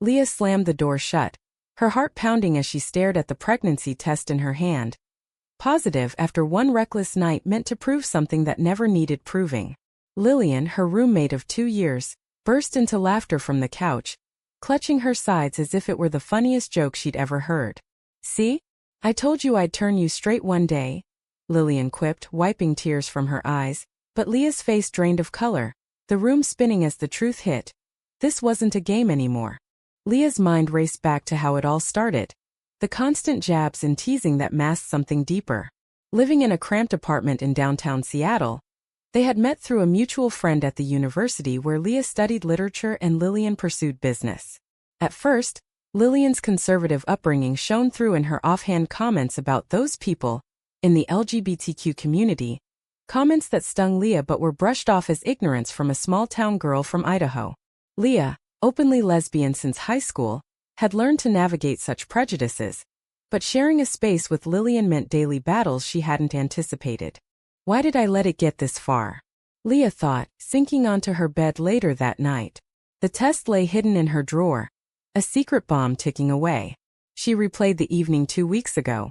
Leah slammed the door shut, her heart pounding as she stared at the pregnancy test in her hand. Positive after one reckless night meant to prove something that never needed proving. Lillian, her roommate of 2 years, burst into laughter from the couch, clutching her sides as if it were the funniest joke she'd ever heard. "See? I told you I'd turn you straight one day," Lillian quipped, wiping tears from her eyes, but Leah's face drained of color, the room spinning as the truth hit. This wasn't a game anymore. Leah's mind raced back to how it all started. The constant jabs and teasing that masked something deeper. Living in a cramped apartment in downtown Seattle, they had met through a mutual friend at the university where Leah studied literature and Lillian pursued business. At first, Lillian's conservative upbringing shone through in her offhand comments about those people in the LGBTQ community, comments that stung Leah but were brushed off as ignorance from a small-town girl from Idaho. Leah, openly lesbian since high school, had learned to navigate such prejudices, but sharing a space with Lillian meant daily battles she hadn't anticipated. Why did I let it get this far? Leah thought, sinking onto her bed later that night. The test lay hidden in her drawer, a secret bomb ticking away. She replayed the evening 2 weeks ago.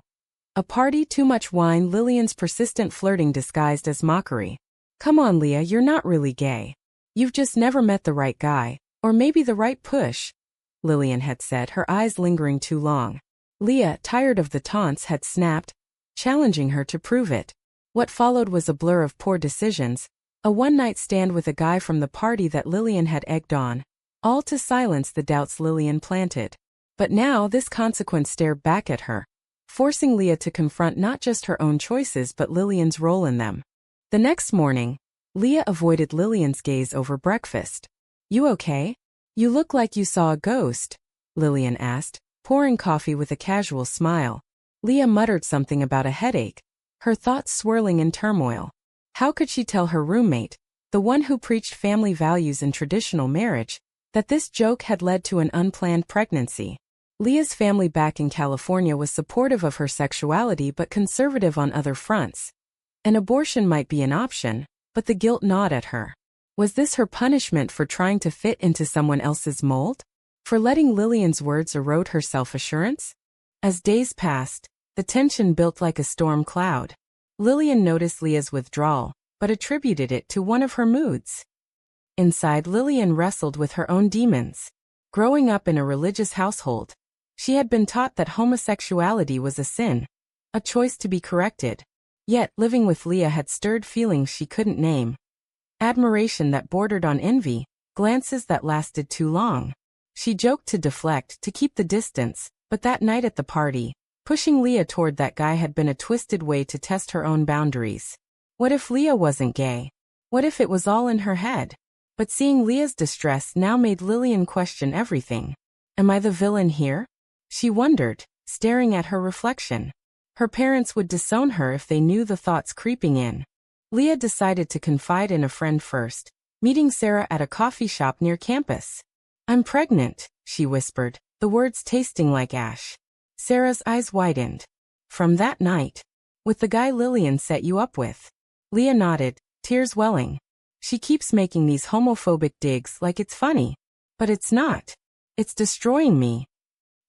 A party, too much wine, Lillian's persistent flirting disguised as mockery. "Come on, Leah, you're not really gay. You've just never met the right guy, or maybe the right push," Lillian had said, her eyes lingering too long. Leah, tired of the taunts, had snapped, challenging her to prove it. What followed was a blur of poor decisions, a one-night stand with a guy from the party that Lillian had egged on, all to silence the doubts Lillian planted. But now this consequence stared back at her, forcing Leah to confront not just her own choices but Lillian's role in them. The next morning, Leah avoided Lillian's gaze over breakfast. "You okay? You look like you saw a ghost," Lillian asked, pouring coffee with a casual smile. Leah muttered something about a headache, her thoughts swirling in turmoil. How could she tell her roommate, the one who preached family values and traditional marriage, that this joke had led to an unplanned pregnancy? Leah's family back in California was supportive of her sexuality but conservative on other fronts. An abortion might be an option, but the guilt gnawed at her. Was this her punishment for trying to fit into someone else's mold? For letting Lillian's words erode her self-assurance? As days passed, the tension built like a storm cloud. Lillian noticed Leah's withdrawal, but attributed it to one of her moods. Inside, Lillian wrestled with her own demons. Growing up in a religious household, she had been taught that homosexuality was a sin, a choice to be corrected. Yet, living with Leah had stirred feelings she couldn't name. Admiration that bordered on envy, glances that lasted too long. She joked to deflect, to keep the distance, but that night at the party, pushing Leah toward that guy had been a twisted way to test her own boundaries. What if Leah wasn't gay? What if it was all in her head? But seeing Leah's distress now made Lillian question everything. Am I the villain here? She wondered, staring at her reflection. Her parents would disown her if they knew the thoughts creeping in. Leah decided to confide in a friend first, meeting Sarah at a coffee shop near campus. "I'm pregnant," she whispered, the words tasting like ash. Sarah's eyes widened. "From that night? With the guy Lillian set you up with?" Leah nodded, tears welling. "She keeps making these homophobic digs like it's funny. But it's not. It's destroying me."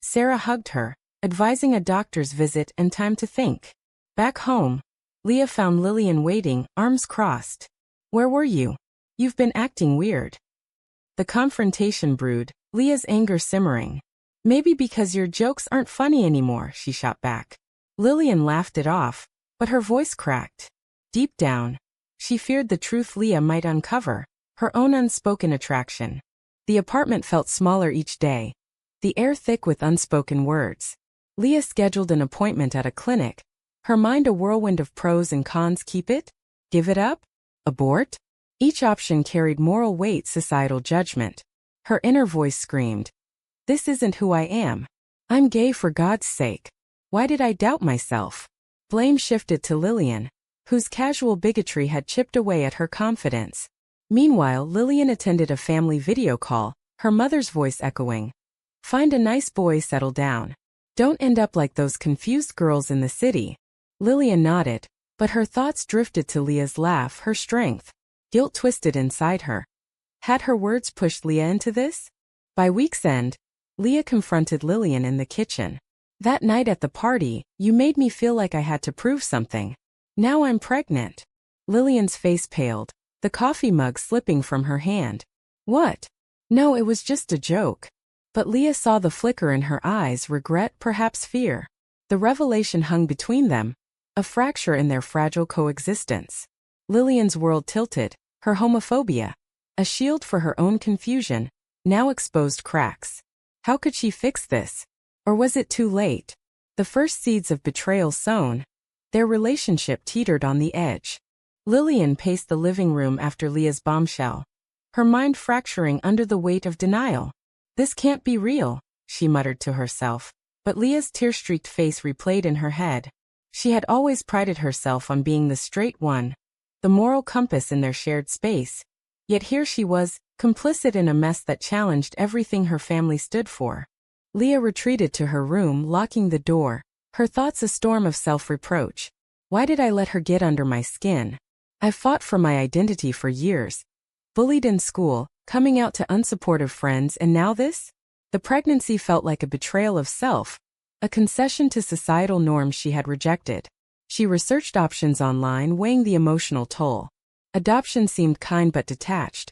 Sarah hugged her, advising a doctor's visit and time to think. Back home, Leah found Lillian waiting, arms crossed. "Where were you? You've been acting weird." The confrontation brewed, Leah's anger simmering. "Maybe because your jokes aren't funny anymore," she shot back. Lillian laughed it off, but her voice cracked. Deep down, she feared the truth Leah might uncover, her own unspoken attraction. The apartment felt smaller each day, the air thick with unspoken words. Leah scheduled an appointment at a clinic, her mind a whirlwind of pros and cons. Keep it? Give it up? Abort? Each option carried moral weight, societal judgment. Her inner voice screamed, "This isn't who I am. I'm gay, for God's sake. Why did I doubt myself?" Blame shifted to Lillian, whose casual bigotry had chipped away at her confidence. Meanwhile, Lillian attended a family video call, her mother's voice echoing, "Find a nice boy, settle down. Don't end up like those confused girls in the city." Lillian nodded, but her thoughts drifted to Leah's laugh, her strength. Guilt twisted inside her. Had her words pushed Leah into this? By week's end, Leah confronted Lillian in the kitchen. That night at the party, you made me feel like I had to prove something. Now I'm pregnant. Lillian's face paled, the coffee mug slipping from her hand. What? No, it was just a joke. But Leah saw the flicker in her eyes, regret, perhaps fear. The revelation hung between them, a fracture in their fragile coexistence. Lillian's world tilted, her homophobia, a shield for her own confusion, now exposed cracks. How could she fix this? Or was it too late? The first seeds of betrayal sown, their relationship teetered on the edge. Lillian paced the living room after Leah's bombshell, her mind fracturing under the weight of denial. This can't be real, she muttered to herself, but Leah's tear-streaked face replayed in her head. She had always prided herself on being the straight one, the moral compass in their shared space, yet here she was, complicit in a mess that challenged everything her family stood for. Leah retreated to her room, locking the door, her thoughts a storm of self-reproach. Why did I let her get under my skin? I fought for my identity for years. Bullied in school, coming out to unsupportive friends, and now this? The pregnancy felt like a betrayal of self, a concession to societal norms she had rejected. She researched options online, weighing the emotional toll. Adoption seemed kind but detached.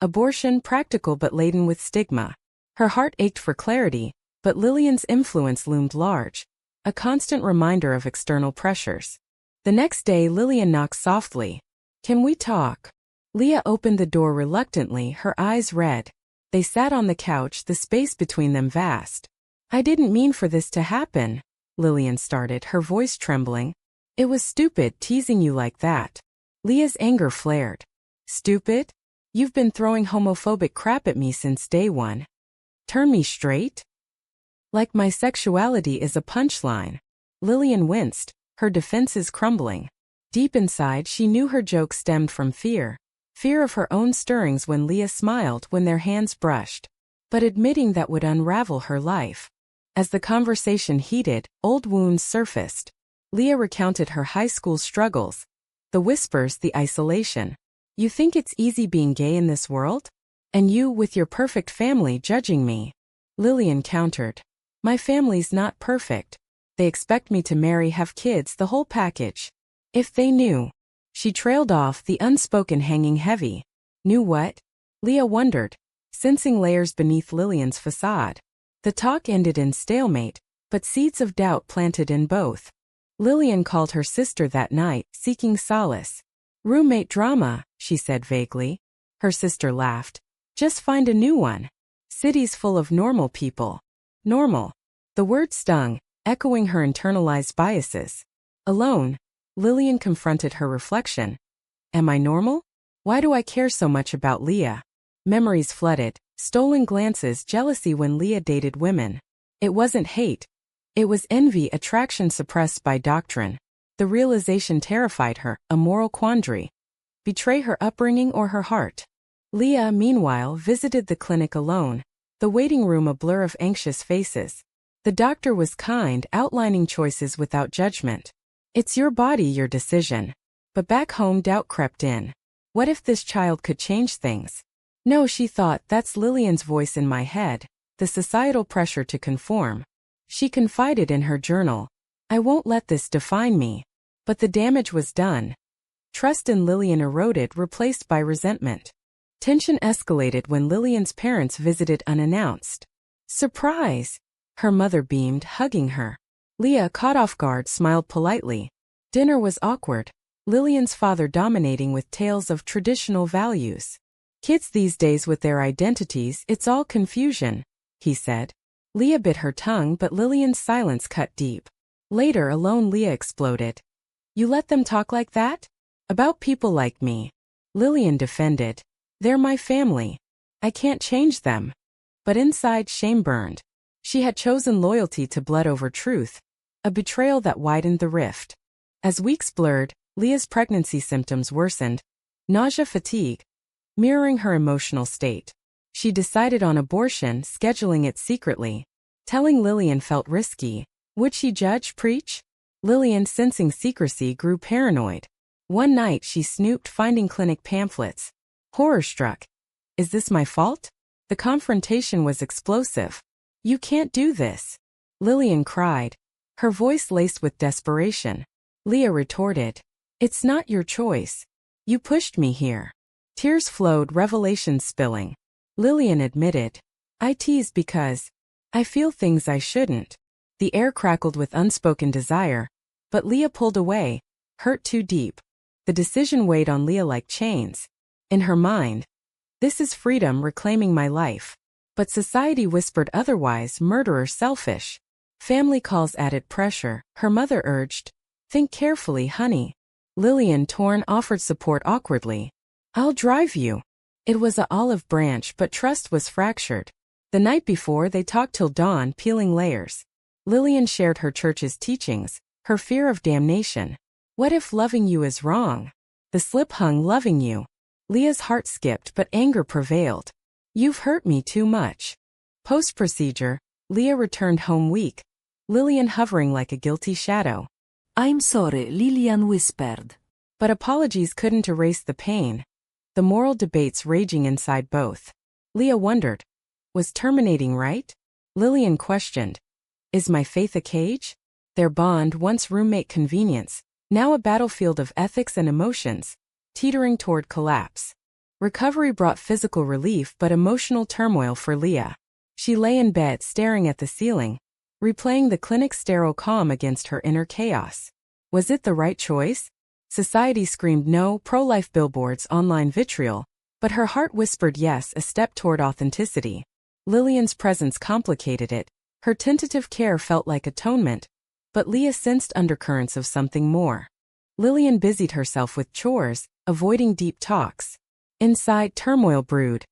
Abortion practical but laden with stigma. Her heart ached for clarity, but Lillian's influence loomed large, a constant reminder of external pressures. The next day Lillian knocked softly. Can we talk? Leah opened the door reluctantly, her eyes red. They sat on the couch, the space between them vast. I didn't mean for this to happen, Lillian started, her voice trembling. It was stupid teasing you like that. Leah's anger flared. Stupid? You've been throwing homophobic crap at me since day one. Turn me straight? Like my sexuality is a punchline. Lillian winced, her defenses crumbling. Deep inside she knew her joke stemmed from fear. Fear of her own stirrings when Leah smiled when their hands brushed. But admitting that would unravel her life. As the conversation heated, old wounds surfaced. Leah recounted her high school struggles. The whispers, the isolation. You think it's easy being gay in this world? And you, with your perfect family, judging me. Lillian countered. My family's not perfect. They expect me to marry, have kids, the whole package. If they knew. She trailed off, the unspoken hanging heavy. Knew what? Leah wondered, sensing layers beneath Lillian's facade. The talk ended in stalemate, but seeds of doubt planted in both. Lillian called her sister that night, seeking solace. Roommate drama, she said vaguely. Her sister laughed. Just find a new one. Cities full of normal people. Normal. The word stung, echoing her internalized biases. Alone, Lillian confronted her reflection. Am I normal? Why do I care so much about Leah? Memories flooded, stolen glances, jealousy when Leah dated women. It wasn't hate. It was envy, attraction suppressed by doctrine. The realization terrified her, a moral quandary. Betray her upbringing or her heart? Leah, meanwhile, visited the clinic alone, the waiting room a blur of anxious faces. The doctor was kind, outlining choices without judgment. It's your body, your decision. But back home doubt crept in. What if this child could change things? No, she thought, that's Lillian's voice in my head, the societal pressure to conform. She confided in her journal. I won't let this define me. But the damage was done. Trust in Lillian eroded, replaced by resentment. Tension escalated when Lillian's parents visited unannounced. Surprise! Her mother beamed, hugging her. Leah, caught off guard, smiled politely. Dinner was awkward. Lillian's father dominating with tales of traditional values. Kids these days with their identities, it's all confusion, he said. Leah bit her tongue, but Lillian's silence cut deep. Later, alone, Leah exploded. You let them talk like that? About people like me? Lillian defended. They're my family. I can't change them. But inside, shame burned. She had chosen loyalty to blood over truth. A betrayal that widened the rift. As weeks blurred, Leah's pregnancy symptoms worsened. Nausea, fatigue. Mirroring her emotional state. She decided on abortion, scheduling it secretly. Telling Lillian felt risky. Would she judge, preach? Lillian, sensing secrecy, grew paranoid. One night she snooped, finding clinic pamphlets. Horror-struck. Is this my fault? The confrontation was explosive. You can't do this. Lillian cried, her voice laced with desperation. Leah retorted, it's not your choice. You pushed me here. Tears flowed, revelations spilling. Lillian admitted, I teased because I feel things I shouldn't. The air crackled with unspoken desire, but Leah pulled away, hurt too deep. The decision weighed on Leah like chains. In her mind, this is freedom reclaiming my life. But society whispered otherwise, murderer, selfish. Family calls added pressure. Her mother urged, think carefully, honey. Lillian, torn, offered support awkwardly. I'll drive you. It was a olive branch, but trust was fractured. The night before, they talked till dawn, peeling layers. Lillian shared her church's teachings, her fear of damnation. What if loving you is wrong? The slip hung, loving you. Leah's heart skipped, but anger prevailed. You've hurt me too much. Post-procedure, Leah returned home weak, Lillian hovering like a guilty shadow. I'm sorry, Lillian whispered. But apologies couldn't erase the pain. The moral debates raging inside both. Leah wondered, was terminating right? Lillian questioned, is my faith a cage? Their bond, once roommate convenience, now a battlefield of ethics and emotions, teetering toward collapse. Recovery brought physical relief but emotional turmoil for Leah. She lay in bed staring at the ceiling, replaying the clinic's sterile calm against her inner chaos. Was it the right choice? Society screamed no, pro-life billboards, online vitriol, but her heart whispered yes, a step toward authenticity. Lillian's presence complicated it. Her tentative care felt like atonement, but Leah sensed undercurrents of something more. Lillian busied herself with chores, avoiding deep talks. Inside, turmoil brewed.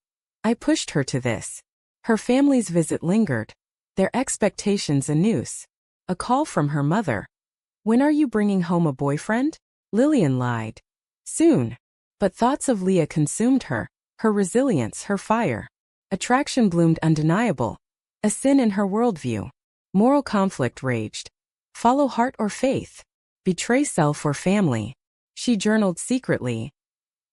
I pushed her to this. Her family's visit lingered, their expectations a noose. A call from her mother. When are you bringing home a boyfriend? Lillian lied. Soon. But thoughts of Leah consumed her, her resilience, her fire. Attraction bloomed undeniable, a sin in her worldview. Moral conflict raged. Follow heart or faith? Betray self or family? She journaled secretly.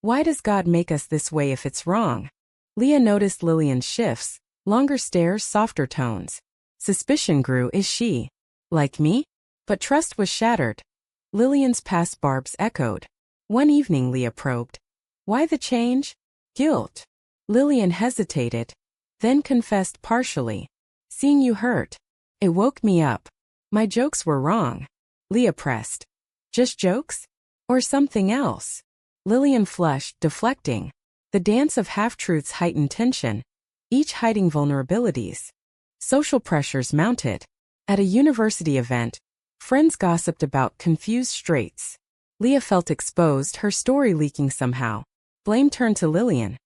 Why does God make us this way if it's wrong? Leah noticed Lillian's shifts, longer stares, softer tones. Suspicion grew, is she like me? But trust was shattered. Lillian's past barbs echoed. One evening Leah probed. Why the change? Guilt. Lillian hesitated, then confessed partially. Seeing you hurt. It woke me up. My jokes were wrong. Leah pressed. Just jokes? Or something else? Lillian flushed, deflecting. The dance of half-truths heightened tension, each hiding vulnerabilities. Social pressures mounted. At a university event, friends gossiped about confused straights. Leah felt exposed, her story leaking somehow. Blame turned to Lillian.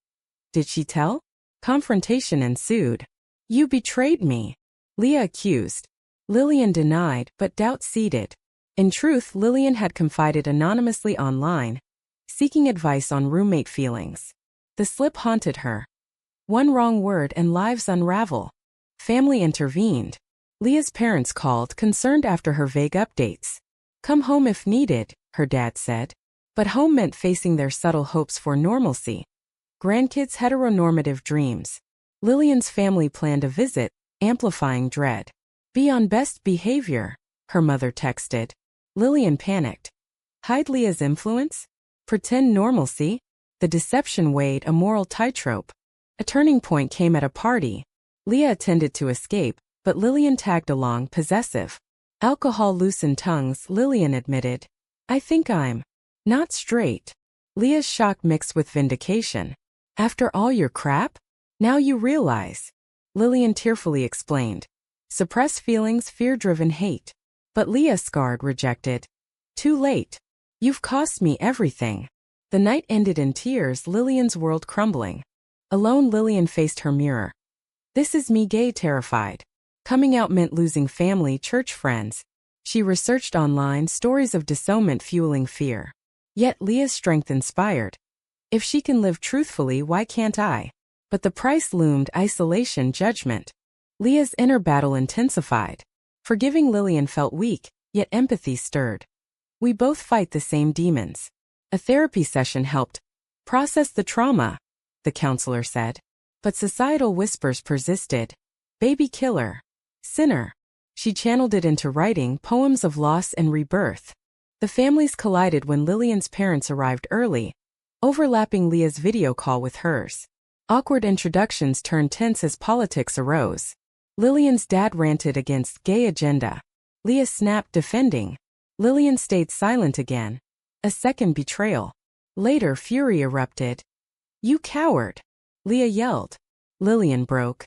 Did she tell? Confrontation ensued. You betrayed me. Leah accused. Lillian denied, but doubt seeded. In truth, Lillian had confided anonymously online, seeking advice on roommate feelings. The slip haunted her. One wrong word and lives unravel. Family intervened. Leah's parents called, concerned after her vague updates. Come home if needed, her dad said. But home meant facing their subtle hopes for normalcy. Grandkids' heteronormative dreams. Lillian's family planned a visit, amplifying dread. Be on best behavior, her mother texted. Lillian panicked. Hide Leah's influence? Pretend normalcy? The deception weighed, a moral tightrope. A turning point came at a party. Leah attended to escape, but Lillian tagged along, possessive. Alcohol loosened tongues, Lillian admitted. I think I'm not straight. Leah's shock mixed with vindication. After all your crap? Now you realize. Lillian tearfully explained. Suppressed feelings, fear-driven hate. But Leah, scarred, rejected. Too late. You've cost me everything. The night ended in tears, Lillian's world crumbling. Alone, Lillian faced her mirror. This is me, gay, terrified. Coming out meant losing family, church friends. She researched online, stories of disownment fueling fear. Yet Leah's strength inspired. If she can live truthfully, why can't I? But the price loomed, isolation, judgment. Leah's inner battle intensified. Forgiving Lillian felt weak, yet empathy stirred. We both fight the same demons. A therapy session helped process the trauma, the counselor said. But societal whispers persisted. Baby killer. Sinner. She channeled it into writing poems of loss and rebirth. The families collided when Lillian's parents arrived early, overlapping Leah's video call with hers. Awkward introductions turned tense as politics arose. Lillian's dad ranted against gay agenda. Leah snapped, defending. Lillian stayed silent again. A second betrayal. Later, fury erupted. "You coward!" Leah yelled. Lillian broke.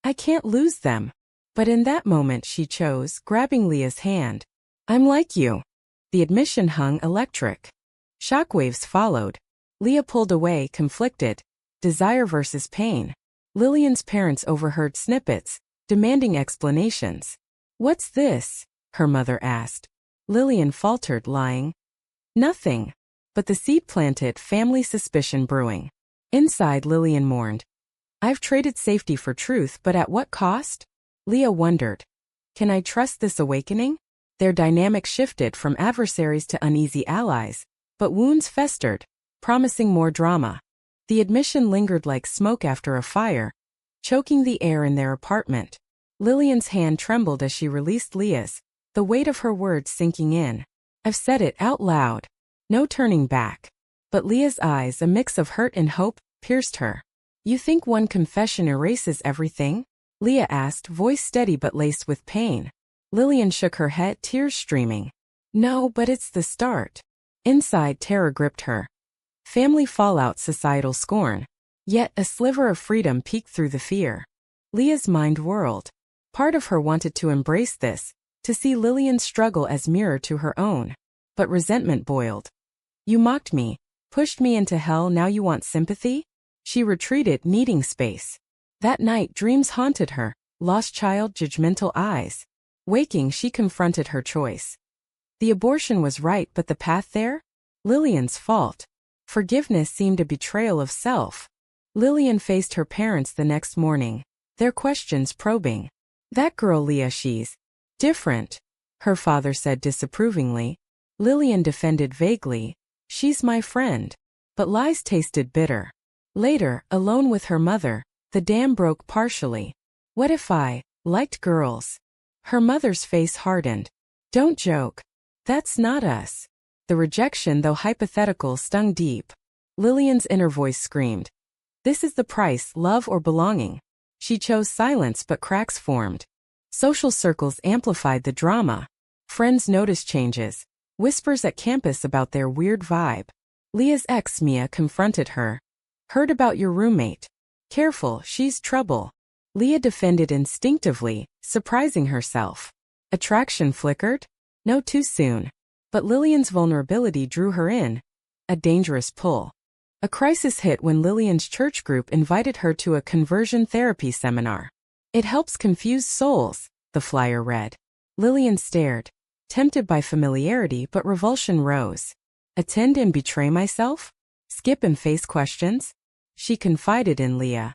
"I can't lose them." But in that moment she chose, grabbing Leah's hand. "I'm like you." The admission hung electric. Shockwaves followed. Leah pulled away, conflicted. Desire versus pain. Lillian's parents overheard snippets, demanding explanations. "What's this?" her mother asked. Lillian faltered, lying. "Nothing." But the seed planted, family suspicion brewing. Inside, Lillian mourned. "I've traded safety for truth, but at what cost?" Leah wondered. "Can I trust this awakening?" Their dynamic shifted from adversaries to uneasy allies, but wounds festered, promising more drama. The admission lingered like smoke after a fire, choking the air in their apartment. Lillian's hand trembled as she released Leah's, the weight of her words sinking in. "I've said it out loud. No turning back." But Leah's eyes, a mix of hurt and hope, pierced her. "You think one confession erases everything?" Leah asked, voice steady but laced with pain. Lillian shook her head, tears streaming. "No, but it's the start." Inside, terror gripped her. Family fallout, societal scorn. Yet a sliver of freedom peeked through the fear. Leah's mind whirled. Part of her wanted to embrace this, to see Lillian's struggle as mirror to her own. But resentment boiled. "You mocked me, pushed me into hell, now you want sympathy?" She retreated, needing space. That night, dreams haunted her, lost child, judgmental eyes. Waking, she confronted her choice. The abortion was right, but the path there? Lillian's fault. Forgiveness seemed a betrayal of self. Lillian faced her parents the next morning, their questions probing. "That girl Leah, she's different," her father said disapprovingly. Lillian defended vaguely. "She's my friend." But lies tasted bitter. Later, alone with her mother, the dam broke partially. "What if I liked girls?" Her mother's face hardened. "Don't joke. That's not us." The rejection, though hypothetical, stung deep. Lillian's inner voice screamed. "This is the price, love or belonging." She chose silence, but cracks formed. Social circles amplified the drama. Friends noticed changes. Whispers at campus about their weird vibe. Leah's ex, Mia, confronted her. "Heard about your roommate. Careful, she's trouble." Leah defended instinctively, surprising herself. Attraction flickered? No, too soon. But Lillian's vulnerability drew her in. A dangerous pull. A crisis hit when Lillian's church group invited her to a conversion therapy seminar. "It helps confuse souls," the flyer read. Lillian stared, tempted by familiarity, but revulsion rose. "Attend and betray myself? Skip and face questions?" She confided in Leah.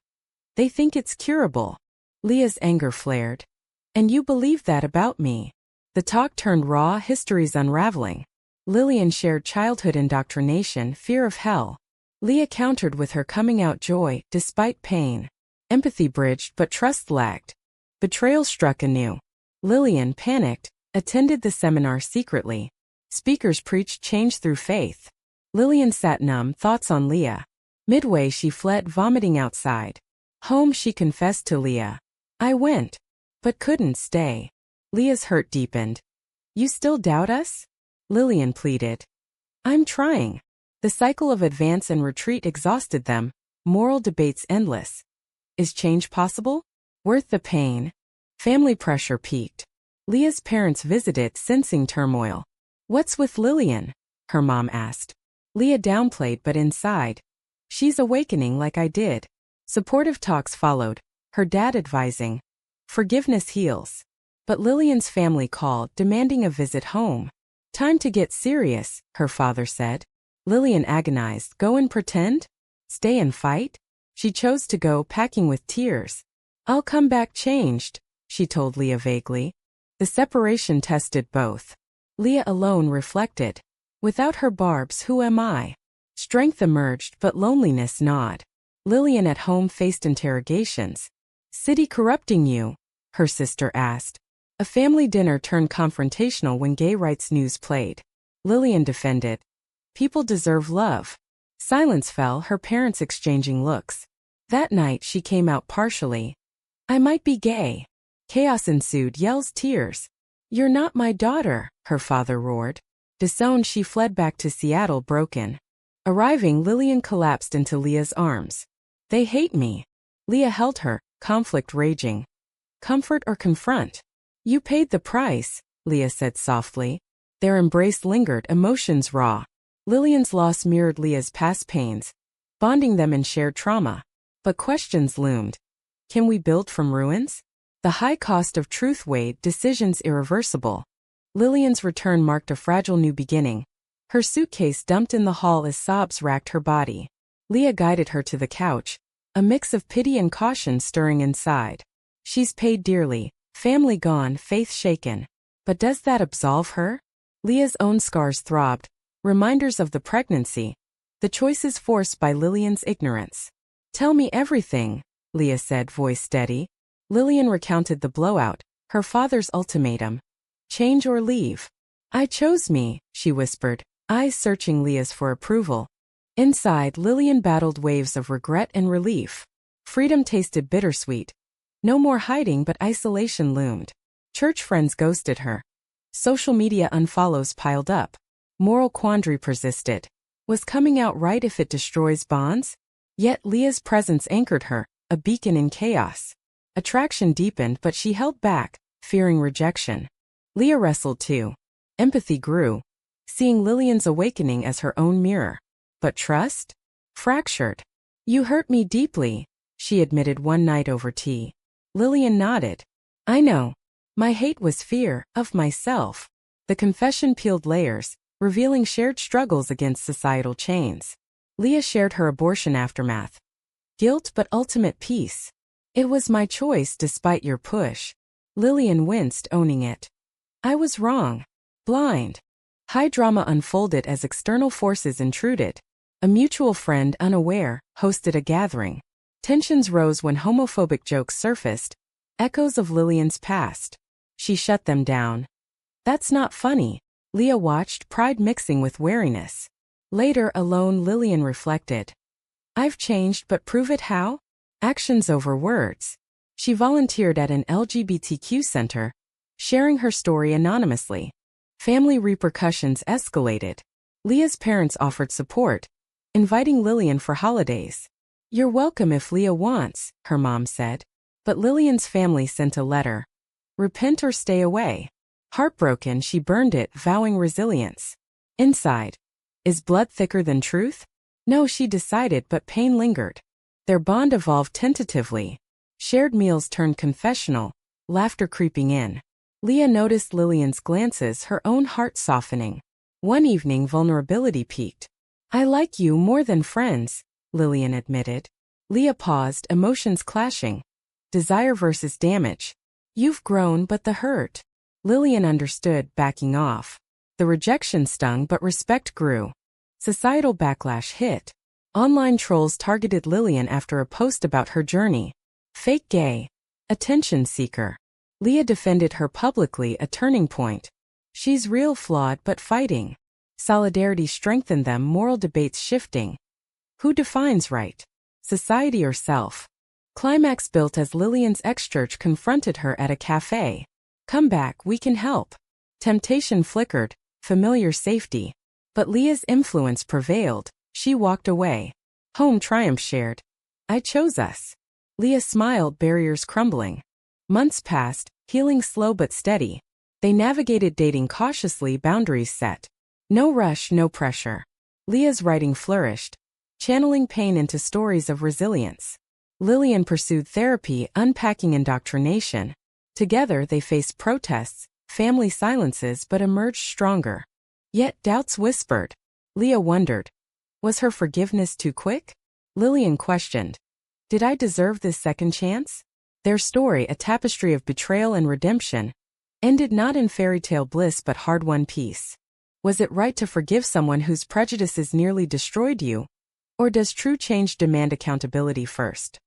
"They think it's curable." Leah's anger flared. "And you believe that about me?" The talk turned raw, histories unraveling. Lillian shared childhood indoctrination, fear of hell. Leah countered with her coming out joy, despite pain. Empathy bridged, but trust lagged. Betrayal struck anew. Lillian, panicked, attended the seminar secretly. Speakers preached change through faith. Lillian sat numb, thoughts on Leah. Midway she fled, vomiting outside. Home, she confessed to Leah. "I went, but couldn't stay." Leah's hurt deepened. "You still doubt us?" Lillian pleaded. "I'm trying." The cycle of advance and retreat exhausted them, moral debates endless. Is change possible? Worth the pain? Family pressure peaked. Leah's parents visited, sensing turmoil. "What's with Lillian?" her mom asked. Leah downplayed, but inside, "She's awakening like I did." Supportive talks followed, her dad advising, "Forgiveness heals." But Lillian's family called, demanding a visit home. "Time to get serious," her father said. Lillian agonized. "Go and pretend? Stay and fight?" She chose to go, packing with tears. "I'll come back changed," she told Leah vaguely. The separation tested both. Leah alone reflected. Without her barbs, who am I? Strength emerged, but loneliness gnawed. Lillian at home faced interrogations. "City corrupting you, her sister asked. A family dinner turned confrontational when gay rights news played. Lillian defended. People deserve love. Silence fell, her parents exchanging looks. That night she came out partially. I might be gay. Chaos ensued, yells, tears. You're not my daughter, her father roared. Disowned, she fled back to Seattle broken. Arriving, Lillian collapsed into Leah's arms. They hate me. Leah held her, conflict raging. Comfort or confront? You paid the price, Leah said softly. Their embrace lingered, emotions raw. Lillian's loss mirrored Leah's past pains, bonding them in shared trauma. But questions loomed. Can we build from ruins? The high cost of truth weighed, decisions irreversible. Lillian's return marked a fragile new beginning. Her suitcase dumped in the hall as sobs racked her body. Leah guided her to the couch, a mix of pity and caution stirring inside. She's paid dearly, family gone, faith shaken. But does that absolve her? Leah's own scars throbbed, reminders of the pregnancy, the choices forced by Lillian's ignorance. Tell me everything, Leah said, voice steady. Lillian recounted the blowout, her father's ultimatum. Change or leave. I chose me, she whispered, eyes searching Leah's for approval. Inside, Lillian battled waves of regret and relief. Freedom tasted bittersweet. No more hiding, but isolation loomed. Church friends ghosted her. Social media unfollows piled up. Moral quandary persisted. Was coming out right if it destroys bonds? Yet Leah's presence anchored her, a beacon in chaos. Attraction deepened, but she held back, fearing rejection. Leah wrestled too. Empathy grew, seeing Lillian's awakening as her own mirror. But trust? Fractured. You hurt me deeply, she admitted one night over tea. Lillian nodded. I know. My hate was fear, of myself. The confession peeled layers, revealing shared struggles against societal chains. Leah shared her abortion aftermath. Guilt but ultimate peace. It was my choice despite your push. Lillian winced, owning it. I was wrong. Blind. High drama unfolded as external forces intruded. A mutual friend, unaware, hosted a gathering. Tensions rose when homophobic jokes surfaced, echoes of Lillian's past. She shut them down. That's not funny. Leah watched, pride mixing with wariness. Later, alone, Lillian reflected. I've changed, but prove it how? Actions over words. She volunteered at an LGBTQ center, sharing her story anonymously. Family repercussions escalated. Leah's parents offered support, inviting Lillian for holidays. You're welcome if Leah wants, her mom said. But Lillian's family sent a letter. Repent or stay away. Heartbroken, she burned it, vowing resilience. Inside. Is blood thicker than truth? No, she decided, but pain lingered. Their bond evolved tentatively. Shared meals turned confessional, laughter creeping in. Leah noticed Lillian's glances, her own heart softening. One evening, vulnerability peaked. I like you more than friends, Lillian admitted. Leah paused, emotions clashing. Desire versus damage. You've grown, but the hurt. Lillian understood, backing off. The rejection stung, but respect grew. Societal backlash hit. Online trolls targeted Lillian after a post about her journey. Fake gay. Attention seeker. Leah defended her publicly, a turning point. She's real, flawed, but fighting. Solidarity strengthened them, moral debates shifting. Who defines right? Society or self? Climax built as Lillian's ex-church confronted her at a cafe. Come back, we can help. Temptation flickered, familiar safety. But Leah's influence prevailed. She walked away. Home triumph shared. I chose us. Leah smiled, barriers crumbling. Months passed, healing slow but steady. They navigated dating cautiously, boundaries set. No rush, no pressure. Leah's writing flourished, channeling pain into stories of resilience. Lillian pursued therapy, unpacking indoctrination. Together they faced protests, family silences, but emerged stronger. Yet doubts whispered. Leah wondered. Was her forgiveness too quick? Lillian questioned. Did I deserve this second chance? Their story, a tapestry of betrayal and redemption, ended not in fairy tale bliss but hard-won peace. Was it right to forgive someone whose prejudices nearly destroyed you? Or does true change demand accountability first?